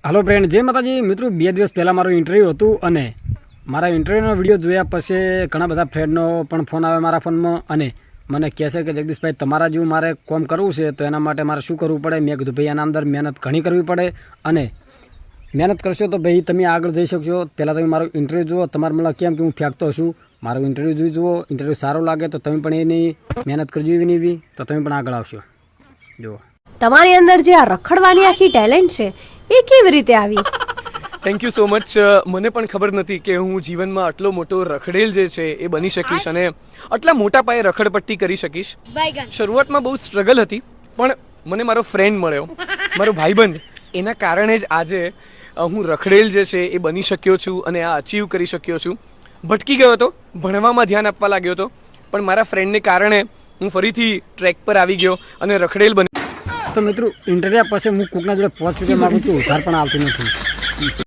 Hello friend, जय माताजी। मित्रों, 2 દિવસ પહેલાં મારું ઇન્ટરવ્યૂ હતું અને મારા ઇન્ટરવ્યૂનો વિડીયો જોયા પછી ઘણા બધા ફ્રેન્ડનો પણ ફોન આવે મારા ફોનમાં અને મને કહે છે કે જગદીશભાઈ, તમારા જેવું મારે કામ કરવું છે તો એના માટે મારે શું કરવું પડે? મેં કીધું ભાઈ, આના અંદર મહેનત ઘણી કરવી પડે અને મહેનત કરશો તો ભાઈ તમે આગળ જઈ શકશો। પહેલાં તમે મારું ઇન્ટરવ્યૂ જુઓ, તમારે મને કેમ કે હું ફેંકતો છું, મારું ઇન્ટરવ્યૂ જુઓ। ઇન્ટરવ્યૂ સારું લાગે તો તમે પણ એની મહેનત કરજો, એવી તો તમે પણ આગળ આવશો। જુઓ, તમારી અંદર જે આ રખડવાની આખી ટેલેન્ટ છે એ કેવી રીતે આવી? Thank you so much. મને પણ ખબર નથી કે હું જીવનમાં આટલો મોટો રખડેલ જે છે એ બની શકીશ અને આટલા મોટા પાયે રખડપટ્ટી કરી શકીશ। શરૂઆતમાં બહુ સ્ટ્રગલ હતી, પણ મને મારો ફ્રેન્ડ મળ્યો, મારો ભાઈબંધ, એના કારણે જ આજે હું રખડેલ જે છે એ બની શક્યો છું અને આ અચીવ કરી શક્યો છું। ભટકી ગયો હતો, ભણવામાં ધ્યાન આપવા લાગ્યો હતો, પણ મારા ફ્રેન્ડને કારણે હું ફરીથી ટ્રેક પર આવી ગયો અને રખડેલ બની। તો મિત્રો, ઇન્ટરવ્યૂ પછી હું કોકના જોડે 5 રૂપિયા માગું છું, ઉધાર પણ આવતું નથી।